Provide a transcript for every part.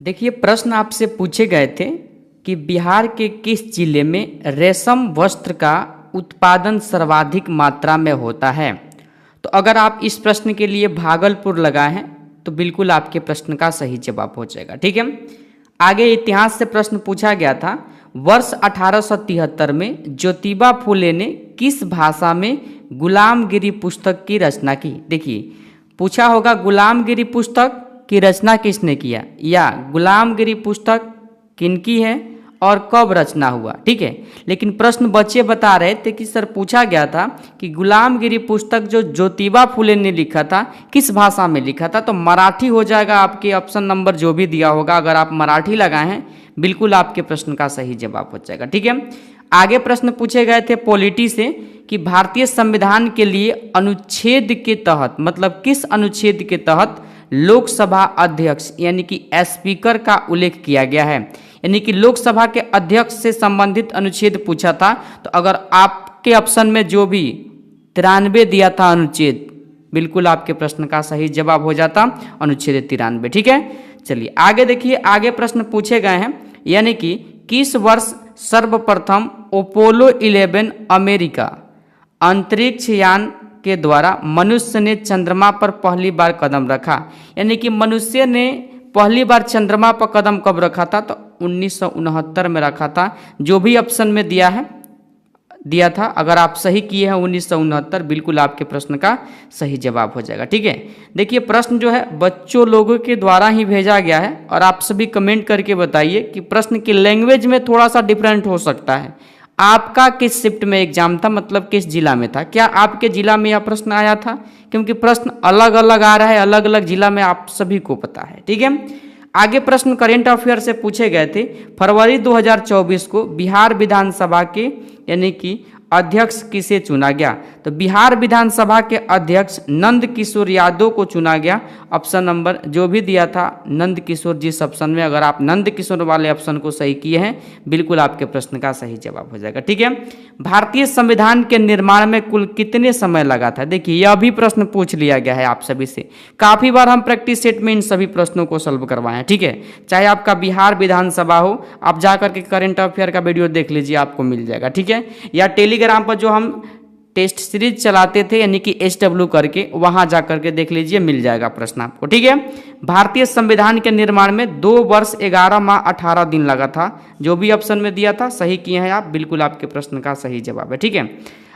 देखिए प्रश्न आपसे पूछे गए थे कि बिहार के किस जिले में रेशम वस्त्र का उत्पादन सर्वाधिक मात्रा में होता है। तो अगर आप इस प्रश्न के लिए भागलपुर लगाए हैं तो बिल्कुल आपके प्रश्न का सही जवाब हो जाएगा। ठीक है, आगे इतिहास से प्रश्न पूछा गया था। वर्ष 1873 में ज्योतिबा फुले ने किस भाषा में गुलामगिरी पुस्तक की रचना की। देखिए पूछा होगा गुलामगिरी पुस्तक की रचना किसने किया या गुलामगिरी पुस्तक किनकी है और कब रचना हुआ। ठीक है, लेकिन प्रश्न बच्चे बता रहे थे कि सर पूछा गया था कि गुलामगिरी पुस्तक जो ज्योतिबा फुले ने लिखा था किस भाषा में लिखा था। तो मराठी हो जाएगा आपके ऑप्शन नंबर जो भी दिया होगा। अगर आप मराठी लगाए हैं बिल्कुल आपके प्रश्न का सही जवाब हो जाएगा। ठीक है, आगे प्रश्न पूछे गए थे पॉलिटी से कि भारतीय संविधान के लिए अनुच्छेद के तहत मतलब किस अनुच्छेद के तहत लोकसभा अध्यक्ष यानी कि स्पीकर का उल्लेख किया गया है। यानी कि लोकसभा के अध्यक्ष से संबंधित अनुच्छेद पूछा था। तो अगर आपके ऑप्शन में जो भी 93 दिया था अनुच्छेद, बिल्कुल आपके प्रश्न का सही जवाब हो जाता अनुच्छेद 93। ठीक है, चलिए आगे देखिए। आगे प्रश्न पूछे गए हैं यानी कि किस वर्ष सर्वप्रथम अपोलो 11 अमेरिका अंतरिक्ष यान के द्वारा मनुष्य ने चंद्रमा पर पहली बार कदम रखा। यानी कि मनुष्य ने पहली बार चंद्रमा पर कदम कब रखा था। तो 1969 में रखा था। जो भी ऑप्शन में दिया था अगर आप सही किए हैं 1969, बिल्कुल आपके प्रश्न का सही जवाब हो जाएगा। ठीक है, देखिए प्रश्न जो है बच्चों लोगों के द्वारा ही भेजा गया है और आप सभी कमेंट करके बताइए कि प्रश्न की लैंग्वेज में थोड़ा सा डिफरेंट हो सकता है। आपका किस शिफ्ट में एग्जाम था मतलब किस जिला में था, क्या आपके जिला में यह प्रश्न आया था, क्योंकि प्रश्न अलग अलग आ रहा है, अलग अलग जिला में आप सभी को पता है। ठीक है, आगे प्रश्न करेंट अफेयर से पूछे गए थे। फरवरी 2024 को बिहार विधानसभा के यानी कि अध्यक्ष किसे चुना गया। तो बिहार विधानसभा के अध्यक्ष नंद किशोर यादव को चुना गया। ऑप्शन नंबर जो भी दिया था नंद किशोर जिस ऑप्शन में, अगर आप नंद किशोर वाले ऑप्शन को सही किए हैं बिल्कुल आपके प्रश्न का सही जवाब हो जाएगा। ठीक है, भारतीय संविधान के निर्माण में कुल कितने समय लगा था। देखिए यह भी प्रश्न पूछ लिया गया है आप सभी से। काफ़ी बार हम प्रैक्टिस सेट में इन सभी प्रश्नों को सॉल्व करवाए हैं। ठीक है, चाहे आपका बिहार विधानसभा हो, आप जाकर के करेंट अफेयर का वीडियो देख लीजिए, आपको मिल जाएगा। ठीक है, या टेलीग्राम पर जो हम टेस्ट सीरीज चलाते थे यानी कि SW करके, वहां जाकर के देख लीजिए, मिल जाएगा प्रश्न आपको। ठीक है, भारतीय संविधान के निर्माण में 2 वर्ष 11 माह 18 दिन लगा था। जो भी ऑप्शन में दिया था सही किए हैं आप, बिल्कुल आपके प्रश्न का सही जवाब है। ठीक है,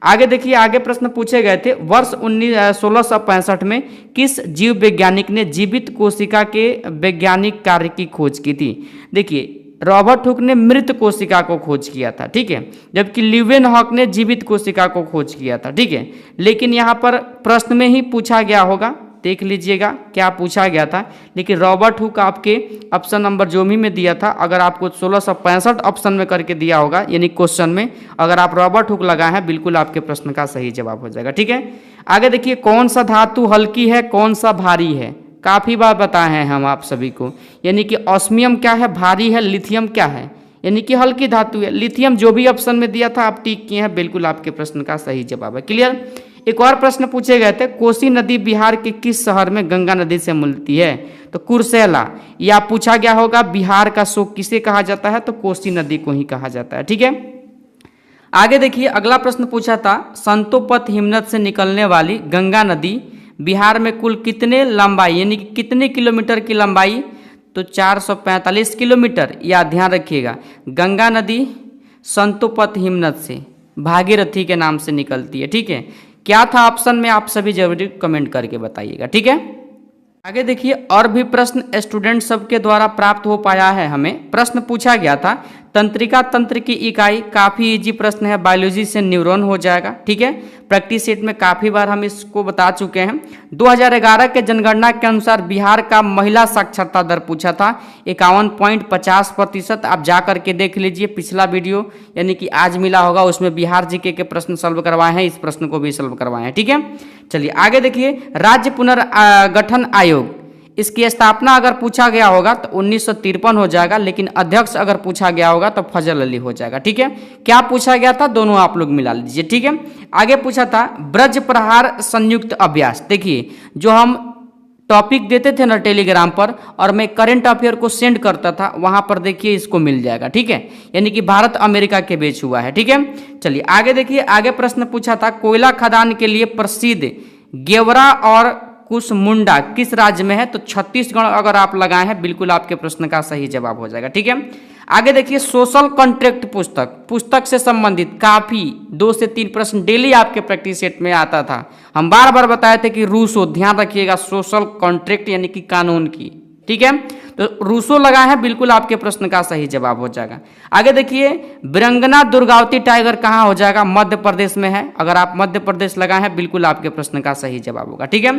आगे देखिए। आगे प्रश्न पूछे गए थे वर्ष 1665 में किस जीव वैज्ञानिक ने जीवित कोशिका के वैज्ञानिक कार्य की खोज की थी। देखिए रॉबर्ट हुक ने मृत कोशिका को खोज किया था। ठीक है, जबकि ल्यूवेनहॉक ने जीवित कोशिका को खोज किया था। ठीक है, लेकिन यहाँ पर प्रश्न में ही पूछा गया होगा, देख लीजिएगा क्या पूछा गया था। लेकिन रॉबर्ट हुक आपके ऑप्शन नंबर जो भी में दिया था, अगर आपको 1665 ऑप्शन में करके दिया होगा यानी क्वेश्चन में, अगर आप रॉबर्ट हुक लगाए हैं बिल्कुल आपके प्रश्न का सही जवाब हो जाएगा। ठीक है, आगे देखिए। कौन सा धातु हल्की है, कौन सा भारी है। काफ़ी बार बताए हैं हम आप सभी को, यानी कि ऑस्मियम क्या है, भारी है, लिथियम क्या है यानी कि हल्की धातु है। लिथियम जो भी ऑप्शन में दिया था आप टिक किए हैं, बिल्कुल आपके प्रश्न का सही जवाब है। क्लियर। एक और प्रश्न पूछे गए थे, कोसी नदी बिहार के किस शहर में गंगा नदी से मिलती है। तो कुर्सेला। या पूछा गया होगा बिहार का शोक किसे कहा जाता है, तो कोसी नदी को ही कहा जाता है। ठीक है, आगे देखिए। अगला प्रश्न पूछा था संतोपत हिमनद से निकलने वाली गंगा नदी बिहार में कुल कितने लंबाई यानी कि कितने किलोमीटर की लंबाई। तो 445 किलोमीटर। या ध्यान रखिएगा गंगा नदी संतोपत हिमनद से भागीरथी के नाम से निकलती है। ठीक है, क्या था ऑप्शन में आप सभी जरूर कमेंट करके बताइएगा। ठीक है, आगे देखिए। और भी प्रश्न स्टूडेंट सबके द्वारा प्राप्त हो पाया है हमें। प्रश्न पूछा गया था तंत्रिका तंत्र की इकाई, काफ़ी इजी प्रश्न है, बायोलॉजी से न्यूरॉन हो जाएगा। ठीक है, प्रैक्टिस सेट में काफ़ी बार हम इसको बता चुके हैं। 2011 के जनगणना के अनुसार बिहार का महिला साक्षरता दर पूछा था 51.50%। आप जा करके देख लीजिए पिछला वीडियो यानी कि आज मिला होगा, उसमें बिहार जीके के प्रश्न सॉल्व करवाए हैं, इस प्रश्न को भी सॉल्व करवाए हैं। ठीक है, चलिए आगे देखिए। राज्य पुनर्गठन आयोग, इसकी स्थापना अगर पूछा गया होगा तो 1953 हो जाएगा, लेकिन अध्यक्ष अगर पूछा गया होगा तो फजल अली हो जाएगा। ठीक है, क्या पूछा गया था दोनों आप लोग मिला लीजिए। ठीक है, आगे पूछा था ब्रज प्रहार संयुक्त अभ्यास। देखिए जो हम टॉपिक देते थे ना टेलीग्राम पर, और मैं करंट अफेयर को सेंड करता था, वहां पर देखिए इसको मिल जाएगा, ठीक है। यानी कि भारत अमेरिका के बीच हुआ है, ठीक है। चलिए आगे देखिए, आगे प्रश्न पूछा था कोयला खदान के लिए प्रसिद्ध गेवरा और कुसमुंडा किस राज्य में है? तो छत्तीसगढ़ अगर आप लगाए हैं बिल्कुल आपके प्रश्न का सही जवाब हो जाएगा, ठीक है। आगे देखिए, सोशल कॉन्ट्रैक्ट पुस्तक से संबंधित काफी 2 से 3 प्रश्न डेली आपके प्रैक्टिस सेट में आता था। हम बार बार बताए थे कि रूसो, ध्यान रखिएगा, सोशल कॉन्ट्रैक्ट यानी कि कानून की, ठीक है। तो रूसो लगा है बिल्कुल आपके प्रश्न का सही जवाब हो जाएगा। आगे देखिए, वीरंगना दुर्गावती टाइगर कहाँ हो जाएगा? मध्य प्रदेश में है। अगर आप मध्य प्रदेश लगाए हैं बिल्कुल आपके प्रश्न का सही जवाब होगा, ठीक है।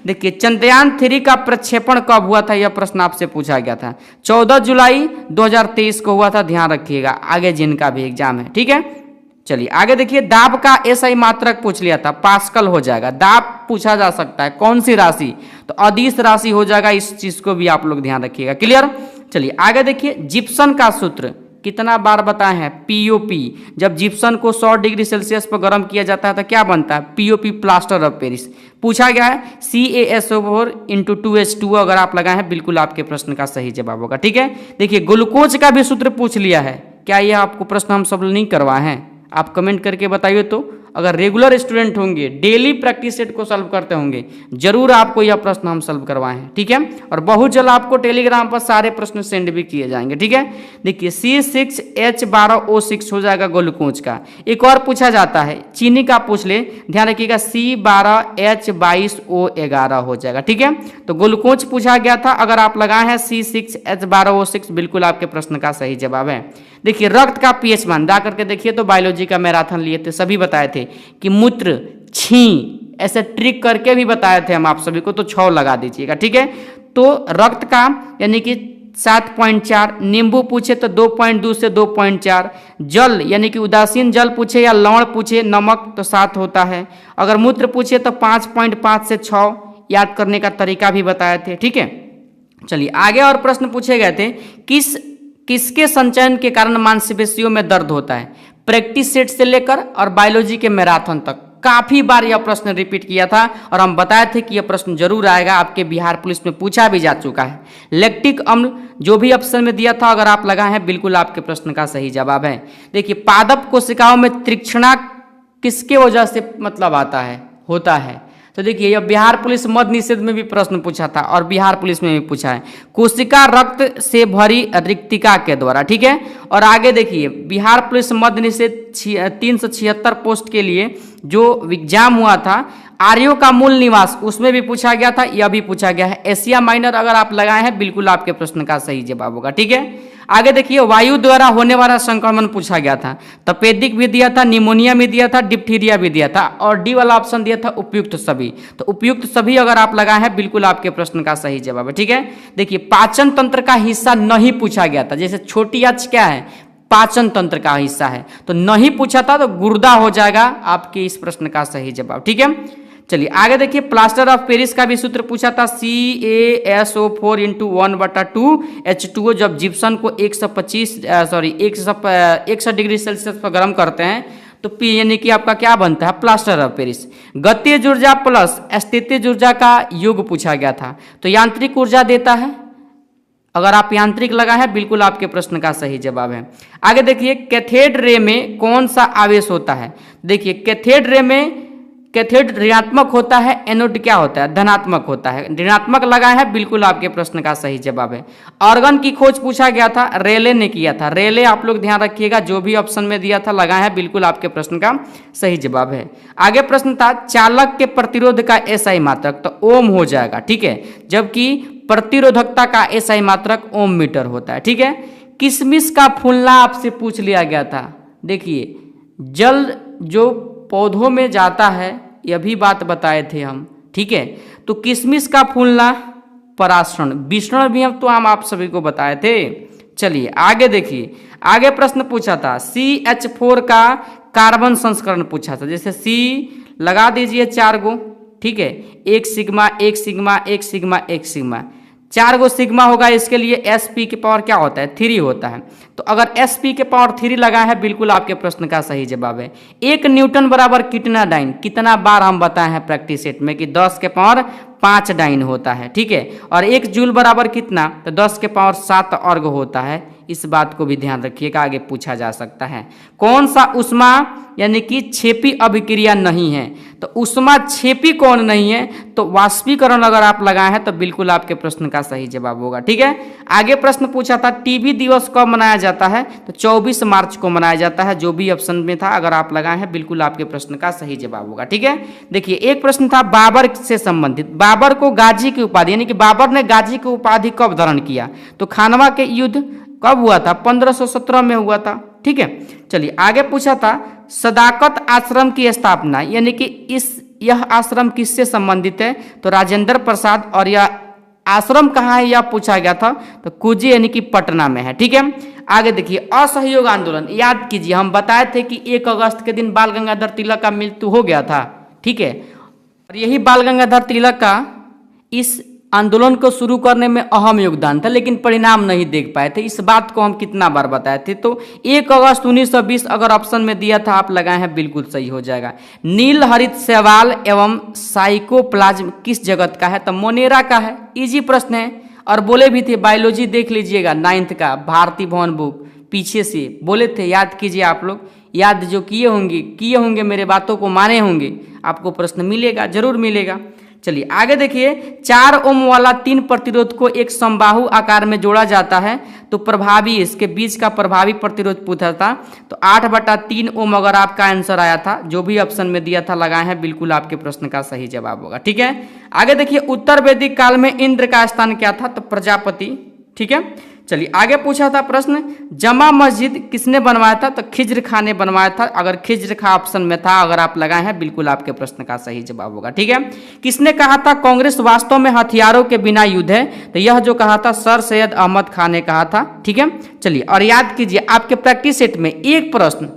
देखिए, चंद्रयान 3 का प्रक्षेपण कब हुआ था? यह प्रश्न आपसे पूछा गया था। 14 जुलाई 2023 को हुआ था, ध्यान रखिएगा, आगे जिनका भी एग्जाम है, ठीक है। चलिए आगे देखिए, दाब का एसआई मात्रक पूछ लिया था, पास्कल हो जाएगा। दाब पूछा जा सकता है, कौन सी राशि? तो अदिश राशि हो जाएगा, इस चीज को भी आप लोग ध्यान रखिएगा, क्लियर। चलिए आगे देखिए, जिप्सन का सूत्र कितना बार बताए हैं? पीओपी। जब जिप्सन को 100 डिग्री सेल्सियस पर गर्म किया जाता है तो क्या बनता है? POP, plaster of Paris. पूछा गया है CaSO4 × 2H2O, अगर आप लगाए हैं बिल्कुल आपके प्रश्न का सही जवाब होगा, ठीक है। देखिए, ग्लूकोज का भी सूत्र पूछ लिया है, क्या यह आपको प्रश्न हम सब नहीं करवाए हैं? आप कमेंट करके बताइए। तो अगर रेगुलर स्टूडेंट होंगे, डेली प्रैक्टिस सेट को सॉल्व करते होंगे, जरूर आपको यह प्रश्न हम सॉल्व करवाए हैं, ठीक है। और बहुत जल्द आपको टेलीग्राम पर सारे प्रश्न सेंड भी किए जाएंगे, ठीक है। देखिए, C6H12O6 हो जाएगा ग्लूकोज का। एक और पूछा जाता है, चीनी का पूछ ले, ध्यान रखिएगा, C12H22O11 हो जाएगा, ठीक है। तो ग्लूकोज पूछा गया था, अगर आप लगाए हैं C6H12O6 बिल्कुल आपके प्रश्न का सही जवाब है। देखिए, रक्त का पीएच मान जा करके देखिए, तो बायोलॉजी का मैराथन लिए थे, सभी बताए थे कि मूत्र, छी, ऐसे ट्रिक करके भी बताए थे हम आप सभी को, तो 6 लगा दीजिएगा, ठीक है। तो रक्त का यानी कि 7.4, नींबू पूछे तो 2.2 से 2.4, जल यानी कि उदासीन जल पूछे या लवण पूछे, नमक, तो 7 होता है। अगर मूत्र पूछे तो 5.5 से 6, याद करने का तरीका भी बताए थे, ठीक है। चलिए आगे और प्रश्न पूछे गए थे, किसके संचयन के कारण मांसपेशियों में दर्द होता है? प्रैक्टिस सेट से लेकर और बायोलॉजी के मैराथन तक काफी बार यह प्रश्न रिपीट किया था, और हम बताए थे कि यह प्रश्न जरूर आएगा, आपके बिहार पुलिस में पूछा भी जा चुका है। लैक्टिक अम्ल जो भी ऑप्शन में दिया था, अगर आप लगाए हैं बिल्कुल आपके प्रश्न का सही जवाब है। देखिए, पादप कोशिकाओं में तीक्ष्णता किसके वजह से मतलब आता है, होता है? तो देखिए, यह बिहार पुलिस मद्य निषेध में भी प्रश्न पूछा था, और बिहार पुलिस में भी पूछा है, कोशिका रक्त से भरी रिक्तिका के द्वारा, ठीक है। और आगे देखिए, बिहार पुलिस मद्य निषेध 376 पोस्ट के लिए जो एग्जाम हुआ था, आर्यों का मूल निवास, उसमें भी पूछा गया था, यह भी पूछा गया है। एशिया माइनर अगर आप लगाए हैं बिल्कुल आपके प्रश्न का सही जवाब होगा, ठीक है। आगे देखिए, वायु द्वारा होने वाला संक्रमण पूछा गया था, तपेदिक भी दिया था, निमोनिया भी दिया था, डिप्थीरिया भी दिया था, और डी वाला ऑप्शन दिया था उपयुक्त सभी। तो उपयुक्त सभी अगर आप लगाए हैं बिल्कुल आपके प्रश्न का सही जवाब है, ठीक है। देखिए, पाचन तंत्र का हिस्सा नहीं पूछा गया था, जैसे छोटी आंच क्या है, पाचन तंत्र का हिस्सा है, तो नहीं पूछा था, तो गुर्दा हो जाएगा आपके इस प्रश्न का सही जवाब, ठीक है। चलिए आगे देखिए, प्लास्टर ऑफ पेरिस का भी सूत्र पूछा था, CaSO4 × 1/2H2O। जब जिप्सन को 100 डिग्री सेल्सियस पर गर्म करते हैं तो पी यानी कि आपका क्या बनता है? Plaster of Paris. गतिज ऊर्जा प्लस स्थितिज ऊर्जा का योग पूछा गया था, तो यांत्रिक ऊर्जा देता है, अगर आप यांत्रिक लगा है बिल्कुल आपके प्रश्न का सही जवाब है। आगे देखिए, कैथोड रे में कौन सा आवेश होता है? देखिए, कैथोड रे में कैथोड ऋणात्मक होता है, एनोड क्या होता है? धनात्मक होता है। ऋणात्मक लगा है बिल्कुल आपके प्रश्न का सही जवाब है। ऑर्गन की खोज पूछा गया था, रेले ने किया था। रेले आप लोग ध्यान रखिएगा, जो भी ऑप्शन में दिया था लगा है बिल्कुल आपके प्रश्न का सही जवाब है। आगे प्रश्न था, चालक के प्रतिरोध का एसआई मात्रक, तो ओम हो जाएगा, ठीक है, जबकि प्रतिरोधकता का एसआई मात्रक ओम मीटर होता है, ठीक है। किशमिश का फूलना आपसे पूछ लिया गया था। देखिए, जल जो पौधों में जाता है, यह भी बात बताए थे हम, ठीक है। तो किशमिश का फूलना पराशरण, विषण भी हम तो आप सभी को बताए थे। चलिए आगे देखिए, आगे प्रश्न पूछा था, CH4 का कार्बन संस्करण पूछा था, जैसे C लगा दीजिए 4 गो, ठीक है, 1 सिग्मा 1 सिग्मा 1 सिग्मा 1 सिग्मा, 4 गो सिग्मा होगा, इसके लिए एस पी की पावर क्या होता है 3 होता है। तो अगर एस पी के पावर 3 लगा है, बिल्कुल आपके प्रश्न का सही जवाब है। 1 न्यूटन बराबर कितना डाइन, कितना बार हम बताए हैं प्रैक्टिस सेट में कि 10 के पावर 5 डाइन होता है, ठीक है। और 1 जूल बराबर कितना, तो 10 के पावर 7 अर्ग होता है। इस बात को भी ध्यान रखिएगा, आगे पूछा जा सकता है। कौन सा उष्मा यानी कि क्षेपी अभिक्रिया नहीं है, तो उष्मा क्षेपी कौन नहीं है, तो वाष्पीकरण अगर आप लगाए हैं तो बिल्कुल आपके प्रश्न का सही जवाब होगा, ठीक है। आगे प्रश्न पूछा था टीबी दिवस कब मनाया जाता है, तो 24 मार्च को मनाया जाता है। जो भी ऑप्शन में था अगर आप लगाए हैं बिल्कुल आपके प्रश्न का सही जवाब होगा, ठीक है। देखिए एक प्रश्न था बाबर से संबंधित, बाबर को गाजी की उपाधि यानी कि बाबर ने गाजी की उपाधि कब धारण किया, तो खानवा के युद्ध कब हुआ था, 1517 में हुआ था, ठीक है। चलिए आगे पूछा था सदाकत आश्रम की स्थापना यानी कि यह आश्रम किससे संबंधित है, तो राजेंद्र प्रसाद, और यह आश्रम कहाँ है यह पूछा गया था, तो कुजी यानी कि पटना में है, ठीक है। आगे देखिए असहयोग आंदोलन, याद कीजिए हम बताए थे कि 1 अगस्त के दिन बाल गंगाधर तिलक का मृत्यु हो गया था, ठीक है। और यही बाल गंगाधर तिलक का इस आंदोलन को शुरू करने में अहम योगदान था, लेकिन परिणाम नहीं देख पाए थे। इस बात को हम कितना बार बताए थे, तो 1 अगस्त 1920 अगर ऑप्शन में दिया था आप लगाए हैं बिल्कुल सही हो जाएगा। नील हरित शैवाल एवं साइकोप्लाज्म किस जगत का है, तो मोनेरा का है। इजी प्रश्न है, और बोले भी थे बायोलॉजी देख लीजिएगा 9th का भारती भवन बुक, पीछे से बोले थे, याद कीजिए आप लोग, याद जो किए होंगे मेरे बातों को माने होंगे, आपको प्रश्न मिलेगा, जरूर मिलेगा। चलिए आगे देखिए 4 ओम वाला 3 प्रतिरोध को एक समबाहु आकार में जोड़ा जाता है, तो प्रभावी इसके बीच का प्रभावी प्रतिरोध पूछा था, तो 8/3 ओम अगर आपका आंसर आया था, जो भी ऑप्शन में दिया था लगाए हैं बिल्कुल आपके प्रश्न का सही जवाब होगा, ठीक है। आगे देखिए उत्तर वैदिक काल में इंद्र का स्थान क्या था, तो प्रजापति, ठीक है। चलिए आगे पूछा था प्रश्न जमा मस्जिद किसने बनवाया था, तो खिज्र खां ने बनवाया था। अगर खिज्र खां ऑप्शन में था अगर आप लगाए हैं बिल्कुल आपके प्रश्न का सही जवाब होगा, ठीक है। किसने कहा था कांग्रेस वास्तव में हथियारों के बिना युद्ध है, तो यह जो कहा था सर सैयद अहमद खान ने कहा था, ठीक है। चलिए और याद कीजिए आपके प्रैक्टिस सेट में एक प्रश्न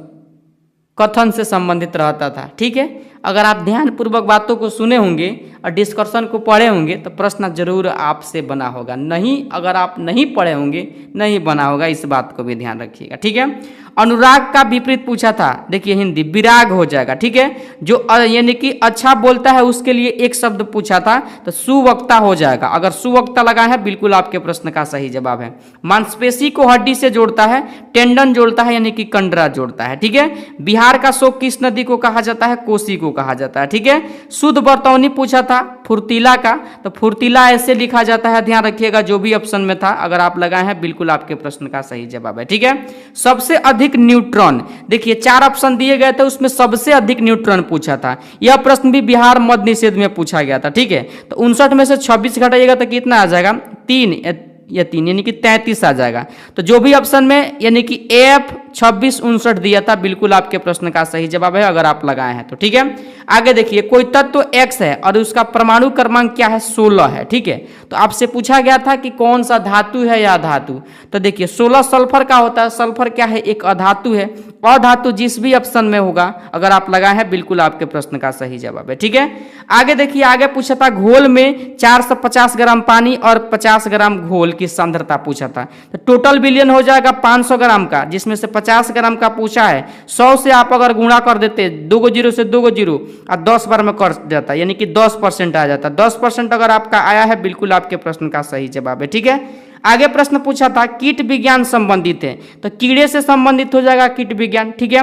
कथन से संबंधित रहता था, ठीक है। अगर आप ध्यानपूर्वक बातों को सुने होंगे और डिस्कशन को पढ़े होंगे तो प्रश्न जरूर आपसे बना होगा, नहीं अगर आप नहीं पढ़े होंगे नहीं बना होगा, इस बात को भी ध्यान रखिएगा, ठीक है। अनुराग का विपरीत पूछा था, देखिए हिंदी विराग हो जाएगा, ठीक है। जो यानी कि अच्छा बोलता है उसके लिए एक शब्द पूछा था, तो सुवक्ता हो जाएगा। अगर सुवक्ता लगा है बिल्कुल आपके प्रश्न का सही जवाब है। मांसपेशी को हड्डी से जोड़ता है, टेंडन जोड़ता है यानी कि कंडरा जोड़ता है, ठीक है। बिहार का शोक किस नदी को कहा जाता है, कोसी को कहा जाता है, ठीक है। शुद्ध बर्तौनी पूछा था फुर्तीला का, तो फुर्तीला ऐसे लिखा जाता है, ध्यान रखिएगा जो भी ऑप्शन में था अगर आप लगाए हैं बिल्कुल आपके प्रश्न का सही जवाब है, ठीक है। सबसे अधिक न्यूट्रॉन, देखिए 4 ऑप्शन दिए गए थे उसमें सबसे अधिक न्यूट्रॉन पूछा था। यह प्रश्न भी बिहार मद्य निषेध में पूछा गया था, ठीक है। तो 59 में से 26 घटाइएगा तो कितना आ जाएगा 3 यानी कि 33 आ जाएगा। तो जो भी ऑप्शन में यानी कि F 2659 दिया था बिल्कुल आपके प्रश्न का सही जवाब है अगर आप लगाए हैं तो, ठीक है। आगे देखिए कोई तत्व X है और उसका परमाणु क्रमांक क्या है 16 है, ठीक है। तो आपसे पूछा गया था कि कौन सा धातु है या अधातु, तो देखिए 16 सल्फर का होता है। सल्फर क्या है, एक अधातु है। अधातु जिस भी ऑप्शन में होगा अगर आप लगाए हैं बिल्कुल आपके प्रश्न का सही जवाब है, ठीक है। आगे देखिए आगे पूछा था घोल में 450 ग्राम पानी और 50 ग्राम घोल की सांद्रता पूछा था, तो टोटल विलयन हो जाएगा 500 ग्राम का, जिसमें से 50 ग्राम का पूछा है। 100 से आप अगर गुणा कर देते 2 गो 0 से 2 गो 0 और 10 बार में कर जाता यानी कि 10% आ जाता। 10% अगर आपका आया है बिल्कुल आपके प्रश्न का सही जवाब है, ठीक है। आगे प्रश्न पूछा था कीट विज्ञान संबंधित है, तो कीड़े से संबंधित हो जाएगा कीट विज्ञान, ठीक है।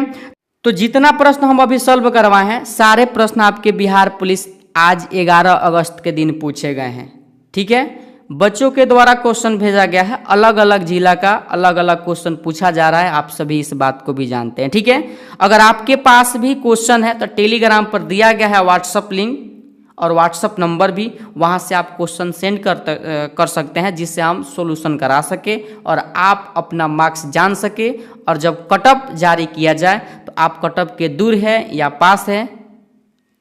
तो जितना प्रश्न हम अभी सॉल्व करवाए हैं सारे प्रश्न आपके बिहार पुलिस आज 11 अगस्त के दिन पूछे गए हैं, ठीक है। बच्चों के द्वारा क्वेश्चन भेजा गया है, अलग अलग जिला का अलग अलग क्वेश्चन पूछा जा रहा है, आप सभी इस बात को भी जानते हैं, ठीक है। अगर आपके पास भी क्वेश्चन है तो टेलीग्राम पर दिया गया है व्हाट्सअप लिंक और व्हाट्सअप नंबर भी, वहां से आप क्वेश्चन सेंड कर सकते हैं जिससे हम सॉल्यूशन करा सके और आप अपना मार्क्स जान सके। और जब कटअप जारी किया जाए तो आप कटअप के दूर है या पास है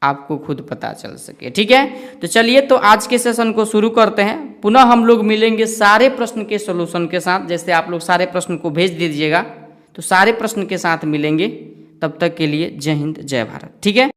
आपको खुद पता चल सके, ठीक है। तो चलिए तो आज के सेशन को शुरू करते हैं। पुनः हम लोग मिलेंगे सारे प्रश्न के सॉल्यूशन के साथ, जैसे आप लोग सारे प्रश्न को भेज दीजिएगा तो सारे प्रश्न के साथ मिलेंगे। तब तक के लिए जय हिंद जय भारत, ठीक है।